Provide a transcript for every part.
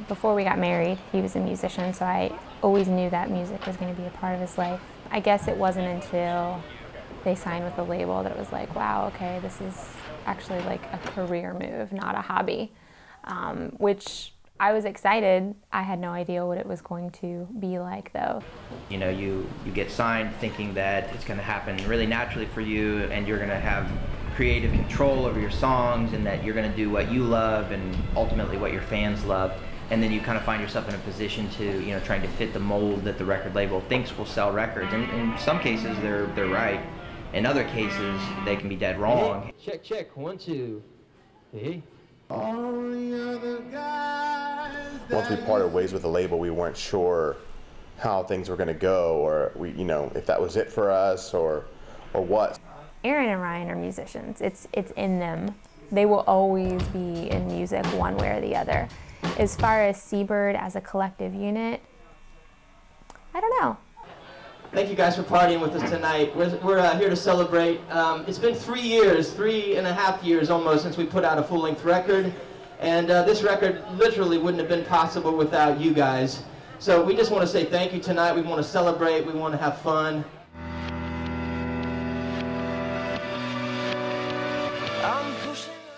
before we got married, he was a musician, so I always knew that music was going to be a part of his life. I guess it wasn't until they signed with the label that it was like, wow, okay, this is actually like a career move, not a hobby, which I was excited. I had no idea what it was going to be like, though. You know, you get signed thinking that it's going to happen really naturally for you, and you're going to have creative control over your songs, and that you're going to do what you love and ultimately what your fans love. And then you kind of find yourself in a position to, you know, trying to fit the mold that the record label thinks will sell records. And in some cases, they're right. In other cases, they can be dead wrong. Hey, check, 1, 2. Hey. Once we parted ways with the label, we weren't sure how things were going to go, or you know, if that was it for us, or what. Aaron and Ryan are musicians. It's in them. They will always be in music one way or the other. As far as Seabird as a collective unit, I don't know. Thank you guys for partying with us tonight. We're here to celebrate. It's been 3.5 years almost since we put out a full-length record, and this record literally wouldn't have been possible without you guys. So we just want to say thank you tonight. We want to celebrate. We want to have fun.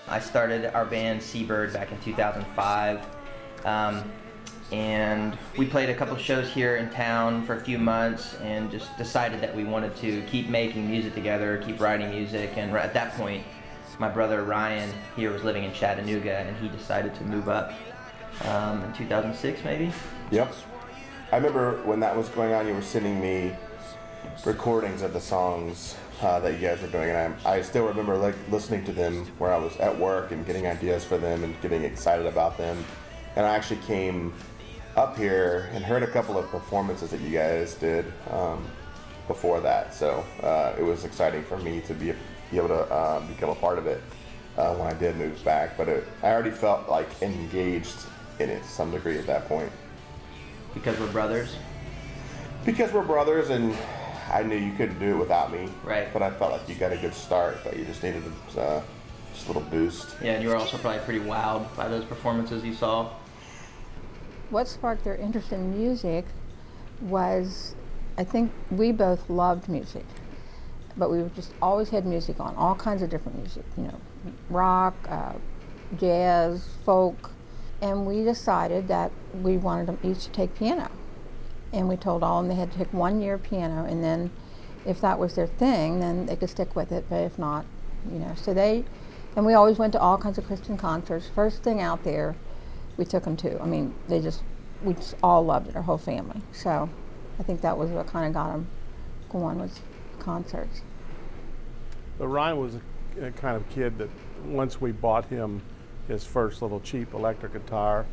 I started our band Seabird back in 2005, and we played a couple shows here in town for a few months and just decided that we wanted to keep making music together, keep writing music. And at that point, my brother Ryan here was living in Chattanooga, and he decided to move up in 2006 maybe. Yep. I remember when that was going on, you were sending me recordings of the songs that you guys were doing, and I still remember like listening to them where I was at work and getting ideas for them and getting excited about them. And I actually came up here and heard a couple of performances that you guys did before that, so it was exciting for me to be able to become a part of it when I did move back. But I already felt like engaged in it to some degree at that point. Because we're brothers? Because we're brothers, and I knew you couldn't do it without me. Right. But I felt like you got a good start, but you just needed just a little boost. Yeah, and you were also probably pretty wowed by those performances you saw. What sparked their interest in music was, I think we both loved music, but we just always had music on, all kinds of different music, you know, rock, jazz, folk, and we decided that we wanted them each to take piano. And we told all of them they had to take 1 year piano, and then if that was their thing, then they could stick with it, but if not, you know. So and we always went to all kinds of Christian concerts. First thing out there, we took them to. I mean, we just all loved it, our whole family. So I think that was what kind of got them going, was concerts. But Ryan was a kind of kid that once we bought him his first little cheap electric guitar,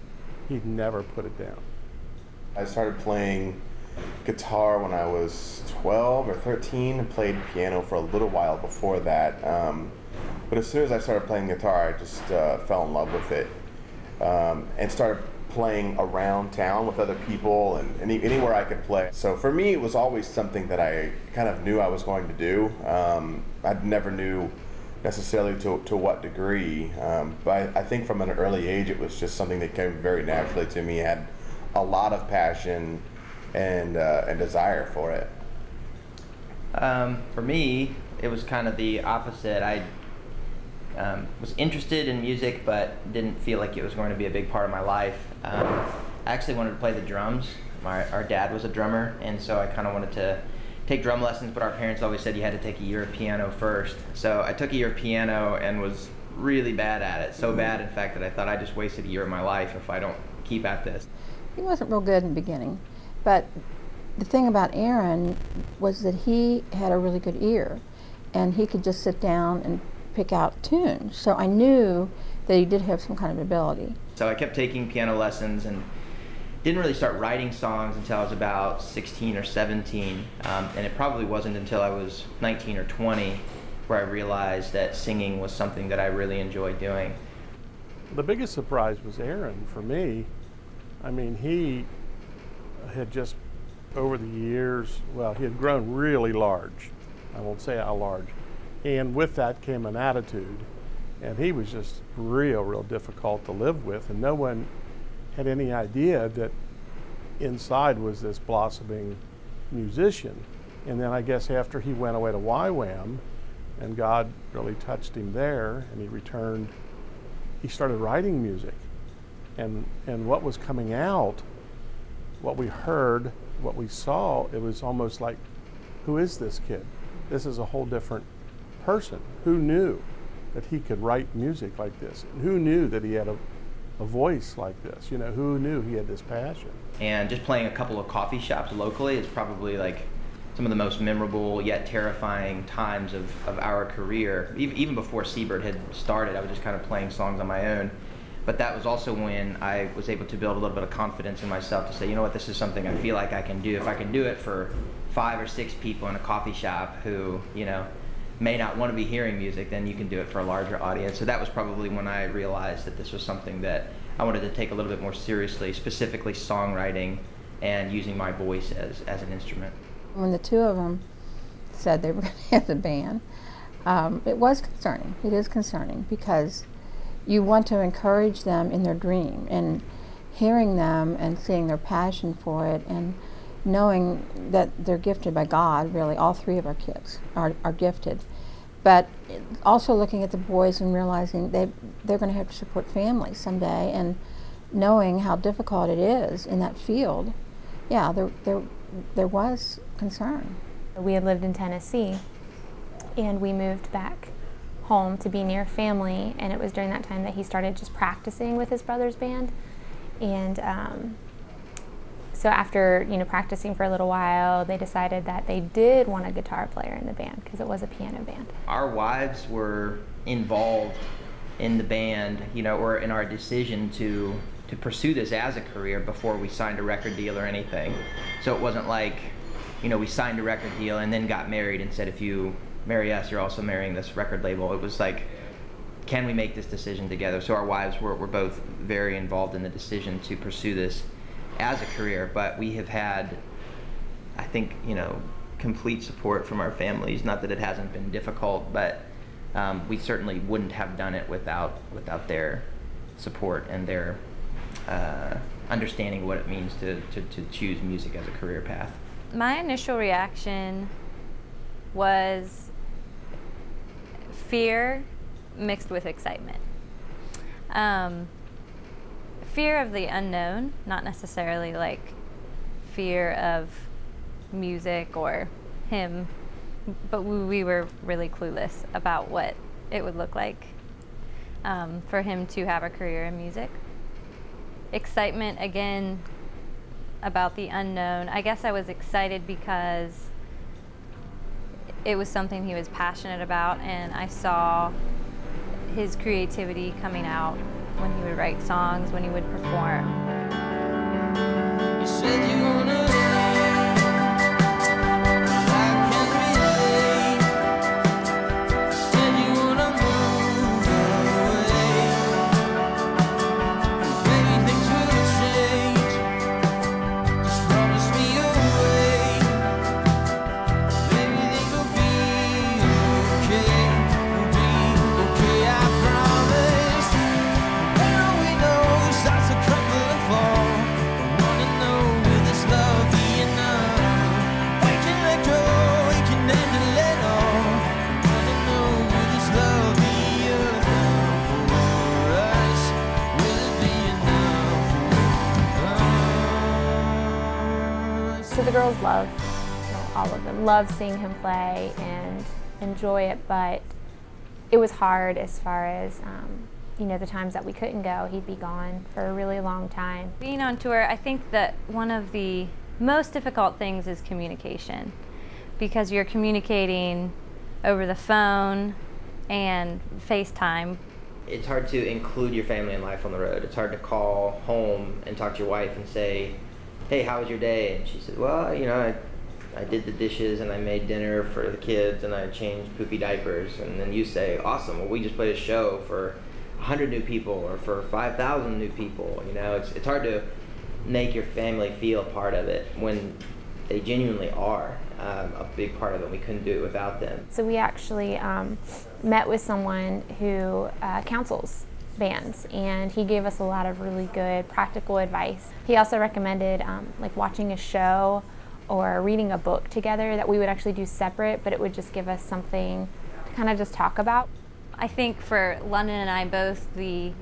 he'd never put it down. I started playing guitar when I was 12 or 13 and played piano for a little while before that. But as soon as I started playing guitar, I just fell in love with it and started playing around town with other people and anywhere I could play. So for me, it was always something that I kind of knew I was going to do. I never knew necessarily to what degree, but I think from an early age, it was just something that came very naturally to me. I had a lot of passion and desire for it. For me, it was kind of the opposite. I was interested in music, but didn't feel like it was going to be a big part of my life. I actually wanted to play the drums. Our dad was a drummer, and so I kind of wanted to take drum lessons, but our parents always said you had to take a year of piano first. So I took a year of piano and was really bad at it. So bad, in fact, that I thought I just wasted a year of my life if I don't keep at this. He wasn't real good in the beginning, but the thing about Aaron was that he had a really good ear, and he could just sit down and pick out tunes. So I knew that he did have some kind of ability. So I kept taking piano lessons and didn't really start writing songs until I was about 16 or 17, and it probably wasn't until I was 19 or 20 where I realized that singing was something that I really enjoyed doing. The biggest surprise was Aaron for me. I mean, he had just, over the years, well, he had grown really large. I won't say how large. And with that came an attitude. And he was just real difficult to live with. And no one had any idea that inside was this blossoming musician. And then I guess after he went away to YWAM and God really touched him there and he returned, he started writing music. And what was coming out, what we heard, what we saw, it was almost like, who is this kid? This is a whole different person. Who knew that he could write music like this? And who knew that he had a voice like this? You know, who knew he had this passion? And just playing a couple of coffee shops locally is probably like some of the most memorable yet terrifying times of our career. Even before Seabird had started, I was just kind of playing songs on my own. But that was also when I was able to build a little bit of confidence in myself to say, you know what, this is something I feel like I can do. If I can do it for 5 or 6 people in a coffee shop who, you know, may not want to be hearing music, then you can do it for a larger audience. So that was probably when I realized that this was something that I wanted to take a little bit more seriously, specifically songwriting and using my voice as an instrument. When the two of them said they were going to have the band, it was concerning. It is concerning because you want to encourage them in their dream, and hearing them and seeing their passion for it and knowing that they're gifted by God, really, all 3 of our kids are gifted. But also looking at the boys and realizing they're going to have to support families someday, and knowing how difficult it is in that field, yeah, there was concern. We had lived in Tennessee, and we moved back home to be near family, and it was during that time that he started just practicing with his brother's band. And so after, you know, practicing for a little while, they decided that they did want a guitar player in the band because it was a piano band. Our wives were involved in the band, you know, or in our decision to pursue this as a career before we signed a record deal or anything. So it wasn't like, you know, we signed a record deal and then got married and said, if you marry us, you're also marrying this record label. It was like, can we make this decision together? So our wives were both very involved in the decision to pursue this as a career, but we have had, I think, you know, complete support from our families. Not that it hasn't been difficult, but we certainly wouldn't have done it without their support and their understanding what it means to choose music as a career path. My initial reaction was fear mixed with excitement. Fear of the unknown, not necessarily like fear of music or him, but we were really clueless about what it would look like for him to have a career in music. Excitement, again, about the unknown. I guess I was excited because it was something he was passionate about, and I saw his creativity coming out when he would write songs, when he would perform. You said you wanna So the girls love, you know, all of them, love seeing him play and enjoy it, but it was hard as far as, you know, the times that we couldn't go. He'd be gone for a really long time. Being on tour, I think that one of the most difficult things is communication, because you're communicating over the phone and FaceTime. It's hard to include your family in life on the road. It's hard to call home and talk to your wife and say, hey, how was your day? And she said, well, you know, I did the dishes and I made dinner for the kids and I changed poopy diapers. And then you say, awesome, well, we just played a show for 100 new people or for 5,000 new people. You know, it's hard to make your family feel part of it when they genuinely are a big part of it. We couldn't do it without them. So we actually met with someone who counsels bands, and he gave us a lot of really good practical advice. He also recommended like watching a show or reading a book together that we would actually do separate, but it would just give us something to kind of just talk about. I think for London and I both, the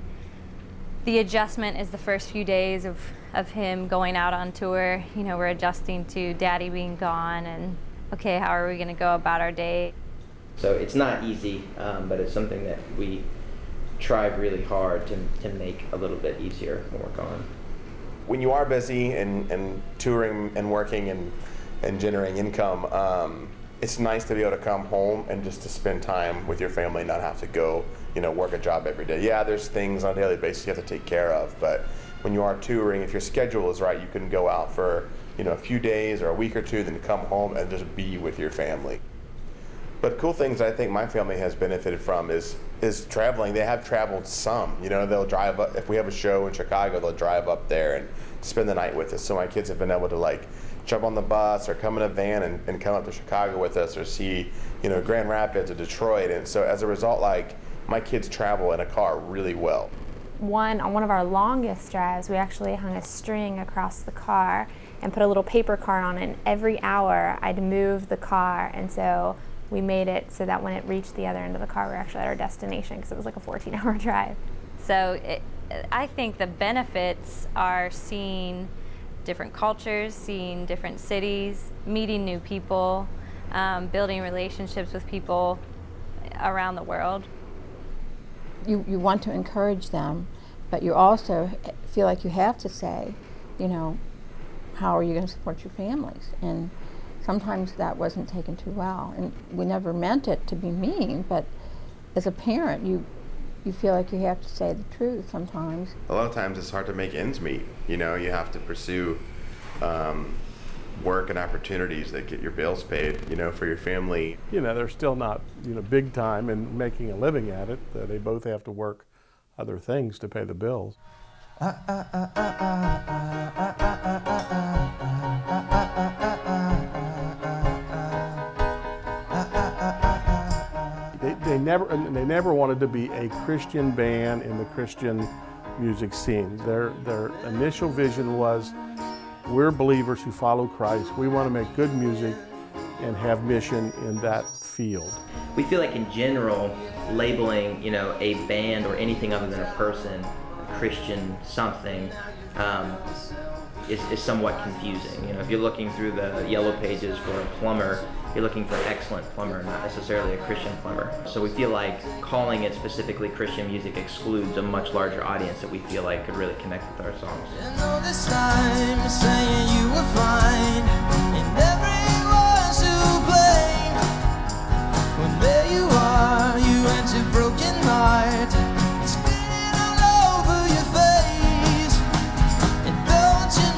adjustment is the first few days of him going out on tour. You know, we're adjusting to Daddy being gone, and okay, how are we going to go about our day? So it's not easy, but it's something that we try really hard to make a little bit easier to work on. When you are busy and touring and working and generating income, it's nice to be able to come home and just to spend time with your family, not have to go, you know, work a job every day. Yeah, there's things on a daily basis you have to take care of, but when you are touring, if your schedule is right, you can go out for, you know, a few days or a week or two, then come home and just be with your family. But cool things I think my family has benefited from is traveling. They have traveled some. You know, they'll drive up, if we have a show in Chicago, they'll drive up there and spend the night with us. So my kids have been able to like jump on the bus or come in a van and come up to Chicago with us, or see, you know, Grand Rapids or Detroit. And so as a result, like, my kids travel in a car really well. On one of our longest drives, we actually hung a string across the car and put a little paper card on it, and every hour I'd move the car, and so we made it so that when it reached the other end of the car, we were actually at our destination, because it was like a 14-hour drive. So I think the benefits are seeing different cultures, seeing different cities, meeting new people, building relationships with people around the world. You want to encourage them, but you also feel like you have to say, you know, how are you going to support your families? And sometimes that wasn't taken too well. And we never meant it to be mean, but as a parent, you feel like you have to say the truth sometimes. A lot of times it's hard to make ends meet. You know, you have to pursue work and opportunities that get your bills paid, you know, for your family. You know, they're still not, you know, big time and making a living at it. They both have to work other things to pay the bills. They never wanted to be a Christian band in the Christian music scene. Their initial vision was, we're believers who follow Christ. We want to make good music and have mission in that field. We feel like in general, labeling, you know, a band or anything other than a person, a Christian something, is somewhat confusing. You know, if you're looking through the yellow pages for a plumber, you're looking for an excellent plumber, not necessarily a Christian plumber. So we feel like calling it specifically Christian music excludes a much larger audience that we feel like could really connect with our songs. And all this time saying you were fine, and everyone's to blame. When there you are, you enter a broken heart, spinning all over your face. And don't you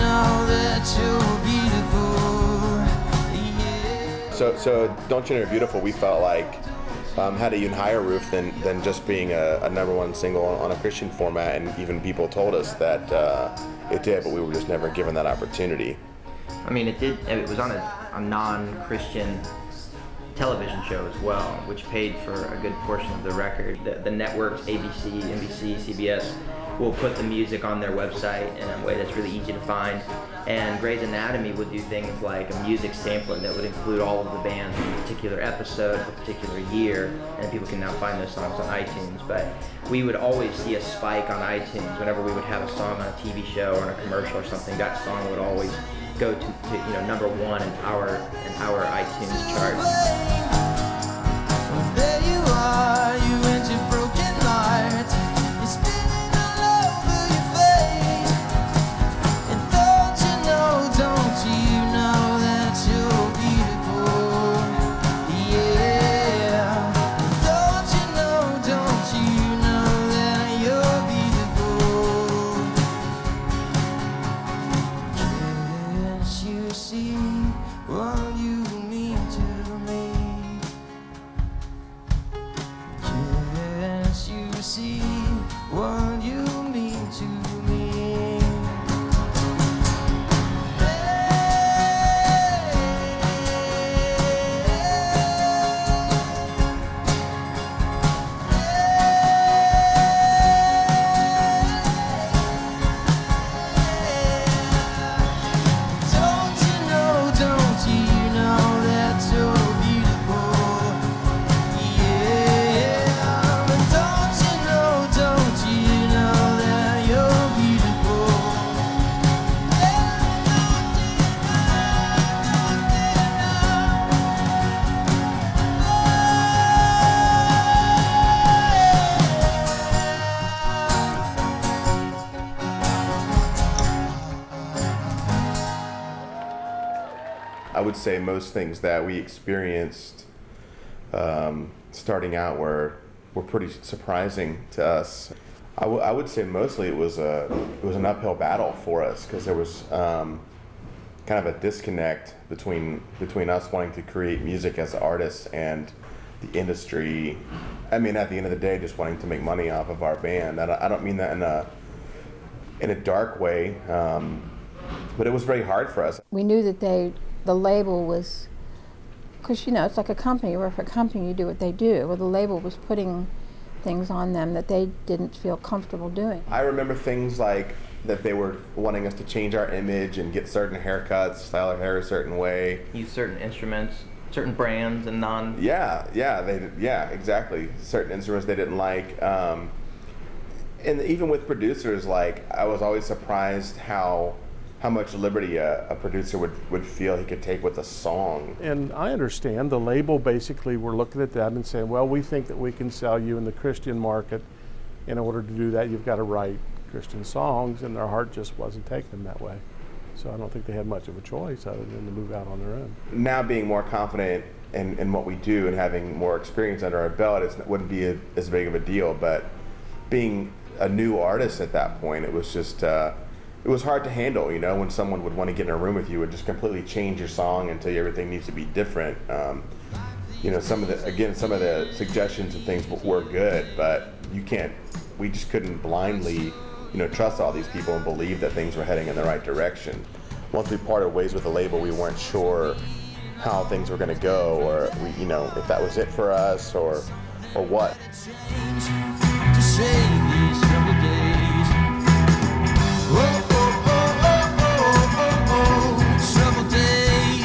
know that you're beautiful? So Don't You Know You're Beautiful, we felt like had an even higher roof than just being a #1 single on a Christian format, and even people told us that it did, but we were just never given that opportunity. I mean, it did. It was on a non-Christian television show as well, which paid for a good portion of the record. The networks, ABC, NBC, CBS, will put the music on their website in a way that's really easy to find. And Grey's Anatomy would do things like a music sampler that would include all of the bands in a particular episode, a particular year, and people can now find those songs on iTunes. But we would always see a spike on iTunes whenever we would have a song on a TV show or on a commercial or something. That song would always go to you know, #1 in our iTunes chart. When there you are, you enter a broken heart, you're spinning all over your face. And don't you know that you're beautiful? Yeah. And don't you know that you're beautiful? Can't you see what you mean to me? would say most things that we experienced starting out were pretty surprising to us. I would say mostly it was an uphill battle for us, because there was kind of a disconnect between us wanting to create music as artists and the industry. I mean, at the end of the day, just wanting to make money off of our band. I don't mean that in a dark way, but it was very hard for us. We knew that the label was, because it's like a company. You work for a company, you do what they do. Well, the label was putting things on them that they didn't feel comfortable doing. I remember things like that they were wanting us to change our image and get certain haircuts, style our hair a certain way, Use certain instruments, certain brands, and non. Yeah, exactly. Certain instruments they didn't like, and even with producers, like, I was always surprised how much liberty a producer would feel he could take with a song. And I understand the label basically were looking at that and saying, well, we think that we can sell you in the Christian market. In order to do that, you've got to write Christian songs, and their heart just wasn't taking them that way. So I don't think they had much of a choice other than to move out on their own. Now being more confident in what we do and having more experience under our belt, it wouldn't be as big of a deal, but being a new artist at that point, it was just, it was hard to handle, when someone would want to get in a room with you and just completely change your song and tell you everything needs to be different. Some of the suggestions and things were good, but we just couldn't blindly, trust all these people and believe that things were heading in the right direction. Once we parted ways with the label, we weren't sure how things were going to go, or if that was it for us, or what. To save these troubled days. Whoa. Troubled days.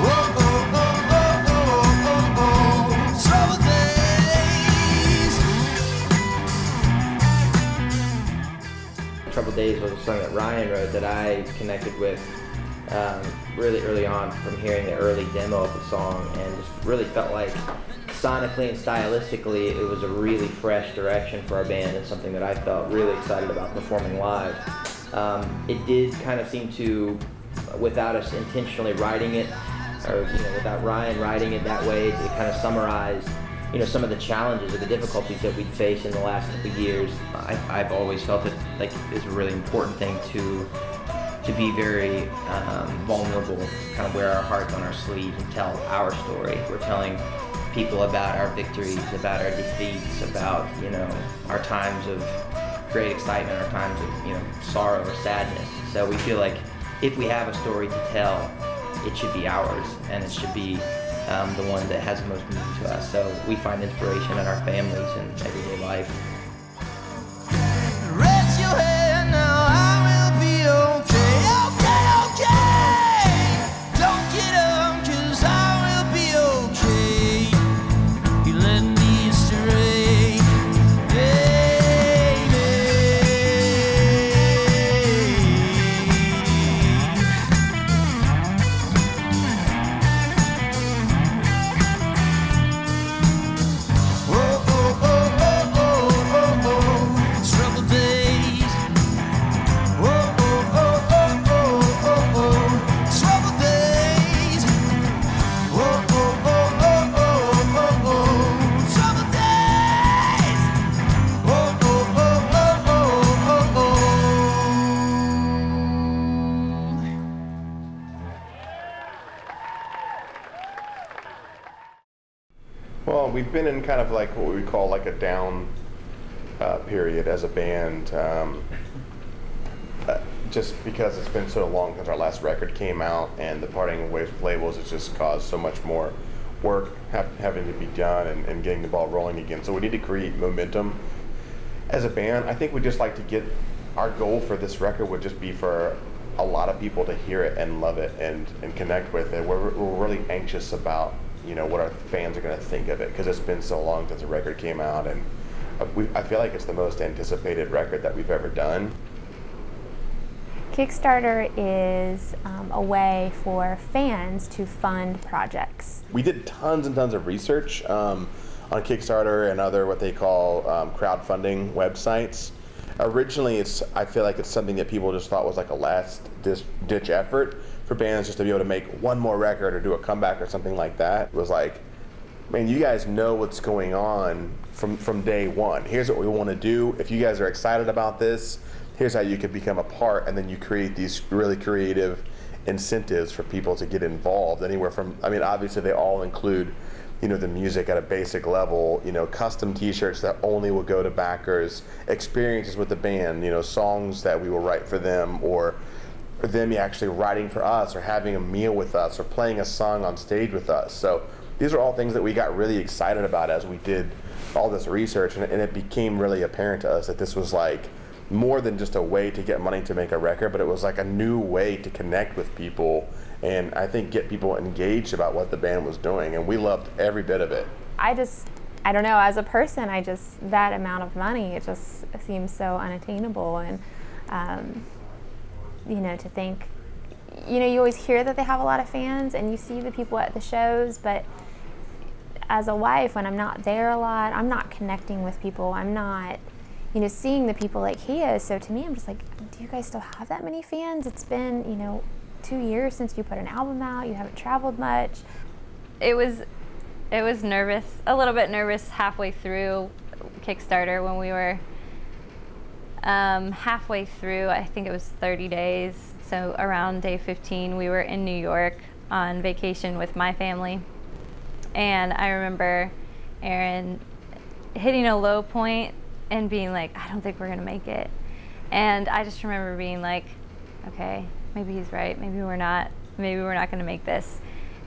Whoa. Troubled days. Troubled Days was a song that Ryan wrote that I connected with really early on from hearing the early demo of the song, and just really felt like sonically and stylistically it was a really fresh direction for our band, and something that I felt really excited about performing live. It did kind of seem to, without us intentionally writing it, or without Ryan writing it that way, it kind of summarized some of the challenges or the difficulties that we'd faced in the last couple of years. I've always felt that it's a really important thing to be very vulnerable, kind of wear our hearts on our sleeves and tell our story. We're telling people about our victories, about our defeats, about our times of great excitement, our times of sorrow or sadness. So we feel like if we have a story to tell, it should be ours, and it should be the one that has the most meaning to us. So we find inspiration in our families and everyday life. Rest your head now, I will be okay. Don't get up, 'cause I will be okay. You led me astray. Troubled days. Troubled days. Troubled Well, we've been in kind of like what we call like a down period as a band, just because it's been so long since our last record came out, and the parting ways with labels has just caused so much more work having to be done and getting the ball rolling again. So we need to create momentum as a band. I think we just like to get, our goal for this record would just be for a lot of people to hear it and love it and connect with it. We're really anxious about what our fans are going to think of it, because it's been so long since the record came out, and I feel like it's the most anticipated record that we've ever done. Kickstarter is a way for fans to fund projects. We did tons and tons of research on Kickstarter and other what they call crowdfunding websites, Originally, I feel like it's something that people just thought was like a last ditch effort for bands just to be able to make one more record or do a comeback or something like that. It was like, man, you guys know what's going on from day one. Here's what we want to do. If you guys are excited about this, here's how you could become a part, and then you create these really creative incentives for people to get involved. Anywhere from, I mean, obviously they all include, you know, the music at a basic level, you know, custom t-shirts that only will go to backers, experiences with the band, you know, songs that we will write for them, or them actually writing for us, or having a meal with us, or playing a song on stage with us. So these are all things that we got really excited about as we did all this research, and it became really apparent to us that this was like more than just a way to get money to make a record, but it was like a new way to connect with people and I think get people engaged about what the band was doing, and we loved every bit of it. I don't know, as a person, that amount of money, it just seems so unattainable, and you know, to think, you know, you always hear that they have a lot of fans and you see the people at the shows, but as a wife, when I'm not there a lot, I'm not connecting with people, I'm not, you know, seeing the people like he is. So to me, I'm just like, do you guys still have that many fans? It's been, you know, 2 years since you put an album out, you haven't traveled much. It was nervous, a little bit nervous halfway through Kickstarter when we were halfway through, I think it was 30 days. So around day 15, we were in New York on vacation with my family. And I remember Aaron hitting a low point and being like, I don't think we're gonna make it. And I just remember being like, okay, maybe he's right, maybe we're not gonna make this.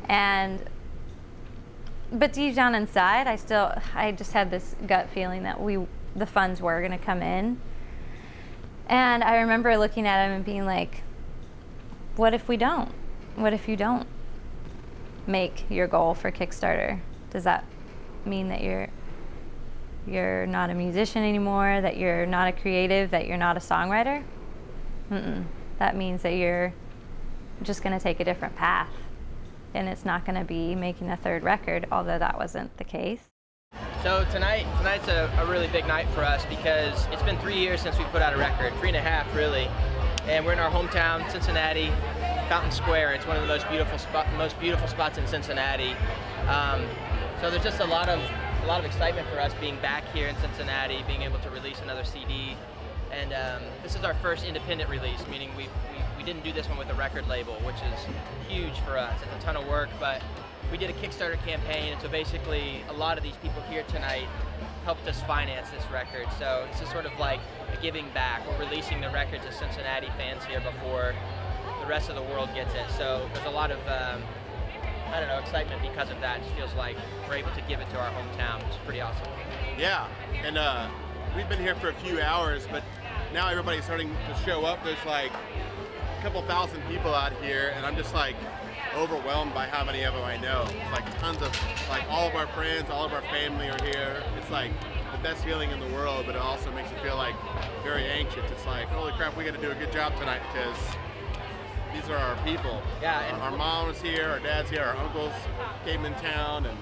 But deep down inside, I just had this gut feeling that the funds were gonna come in. And I remember looking at him and being like, what if we don't? What if you don't make your goal for Kickstarter? Does that mean that you're not a musician anymore, that you're not a creative, that you're not a songwriter? That means that you're just gonna take a different path, and it's not gonna be making a third record, although that wasn't the case. So tonight's a really big night for us because it's been 3 years since we put out a record, 3.5 really, and we're in our hometown, Cincinnati, Fountain Square. It's one of the most beautiful spots in Cincinnati. So there's just a lot of excitement for us being back here in Cincinnati, being able to release another CD, and this is our first independent release, meaning we didn't do this one with a record label, which is huge for us. It's a ton of work, but we did a Kickstarter campaign, and so basically a lot of these people here tonight helped us finance this record. So this is sort of like a giving back. We're releasing the record to Cincinnati fans here before the rest of the world gets it. So there's a lot of I don't know, excitement because of that. It just feels like we're able to give it to our hometown, which is pretty awesome. Yeah, and we've been here for a few hours, but now everybody's starting to show up. There's like a couple thousand people out here, and I'm just like overwhelmed by how many of them I know. It's like tons of, like all of our friends, all of our family are here. It's like the best feeling in the world, but it also makes you feel like very anxious. It's like, holy crap, we got to do a good job tonight because these are our people. Yeah, and our mom was here, our dad's here, our uncles came in town, and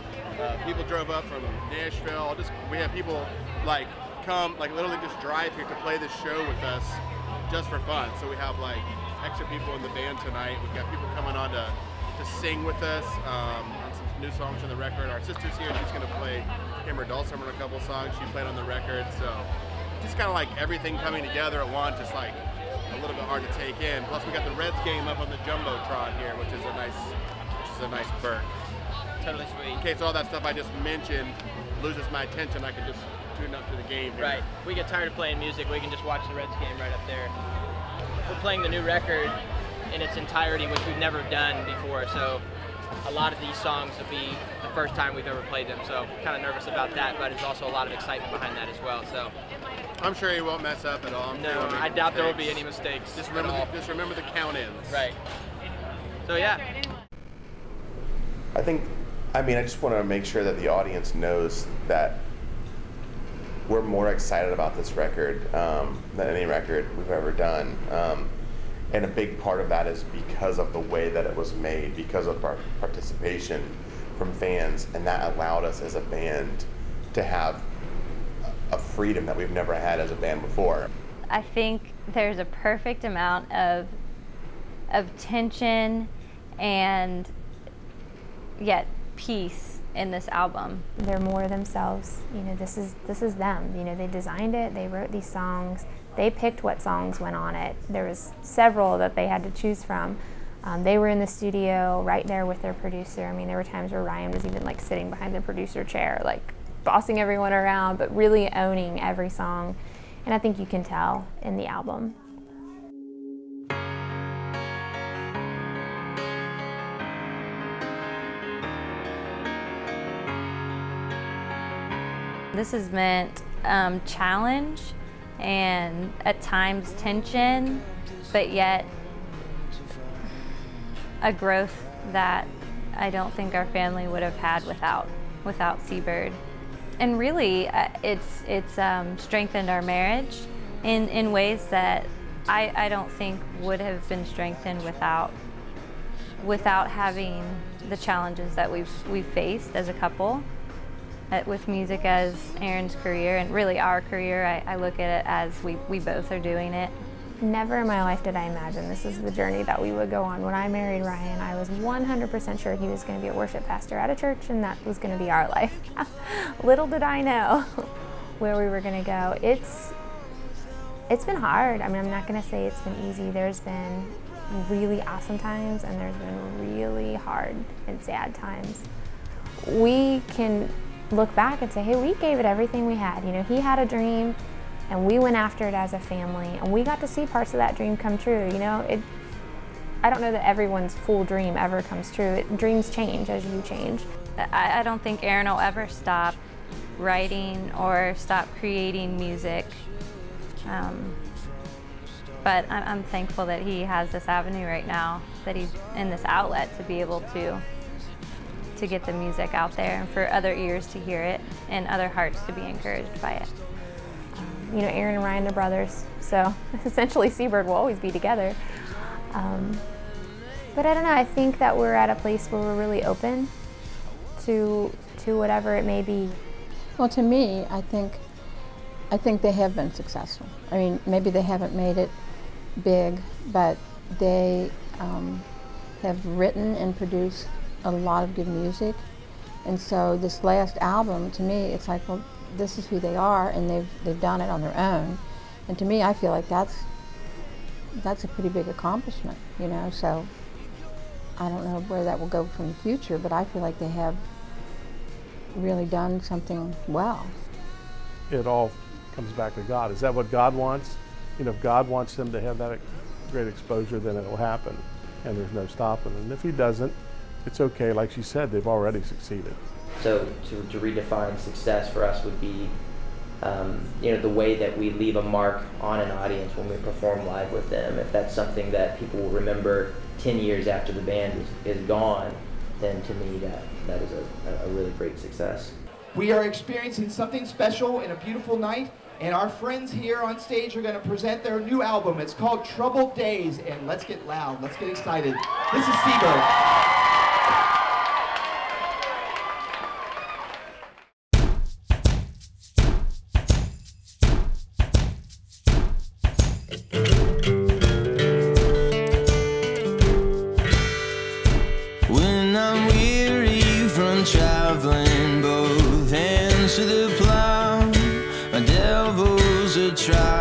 people drove up from Nashville. We have people like come, like literally just drive here to play this show with us just for fun. So we have like extra people in the band tonight. We've got people coming on to sing with us on some new songs on the record. Our sister's here, she's gonna play Hammer Dulcimer on a couple songs she played on the record. So just kind of like everything coming together at once, just like a little bit hard to take in. Plus we got the Reds game up on the Jumbotron here, which is a nice perk. totally sweet. In case all that stuff I just mentioned loses my attention, I can just tune up to the game here. Right. We get tired of playing music, we can just watch the Reds game right up there. We're playing the new record in its entirety, which we've never done before, so a lot of these songs will be the first time we've ever played them, so kind of nervous about that, but there's also a lot of excitement behind that as well. So I'm sure you won't mess up at all. No, I doubt there will be any mistakes. Just remember the count-ins. Right. So yeah. I just want to make sure that the audience knows that we're more excited about this record than any record we've ever done. And a big part of that is because of the way that it was made, because of our participation from fans, and that allowed us as a band to have a freedom that we've never had as a band before. I think there's a perfect amount of tension and yet peace in this album. They're more themselves. You know, this is them. You know, they designed it, they wrote these songs, they picked what songs went on it. There was several that they had to choose from. They were in the studio right there with their producer. I mean, there were times where Ryan was even like sitting behind the producer chair, like bossing everyone around, but really owning every song. And I think you can tell in the album. This has meant challenge and at times tension, but yet a growth that I don't think our family would have had without Seabird. And really, it's strengthened our marriage in ways that I don't think would have been strengthened without having the challenges that we've faced as a couple. With music as Aaron's career and really our career, I look at it as we both are doing it. Never in my life did I imagine this is the journey that we would go on. When I married Ryan, I was 100% sure he was going to be a worship pastor at a church and that was going to be our life. Little did I know where we were going to go. It's been hard. I mean, I'm not going to say it's been easy. There's been really awesome times and there's been really hard and sad times. We can look back and say, hey, we gave it everything we had. You know, he had a dream and we went after it as a family and we got to see parts of that dream come true. You know, I don't know that everyone's full dream ever comes true. Dreams change as you change. I don't think Aaron will ever stop writing or stop creating music. But I'm thankful that he has this avenue right now, that he's in this outlet to be able to get the music out there and for other ears to hear it and other hearts to be encouraged by it. You know, Aaron and Ryan are brothers, so essentially Seabird will always be together. But I don't know, I think that we're at a place where we're really open to whatever it may be. Well, to me, I think they have been successful. I mean, maybe they haven't made it big, but they have written and produced a lot of good music. And so this last album, to me, it's like, well, this is who they are, and they've done it on their own. And to me, I feel like that's a pretty big accomplishment, you know. So I don't know where that will go from the future, but I feel like they have really done something well. It all comes back to God. Is that what God wants? You know, if God wants them to have that great exposure, then it'll happen, and there's no stopping. And if He doesn't, it's okay. Like she said, they've already succeeded. So to redefine success for us would be, you know, the way that we leave a mark on an audience when we perform live with them. If that's something that people will remember 10 years after the band is gone, then to me that is a really great success. We are experiencing something special and a beautiful night, and our friends here on stage are going to present their new album. It's called Troubled Days, and let's get loud, let's get excited. This is Seabird. When I'm weary from traveling, both hands to the plow, my devils are trying.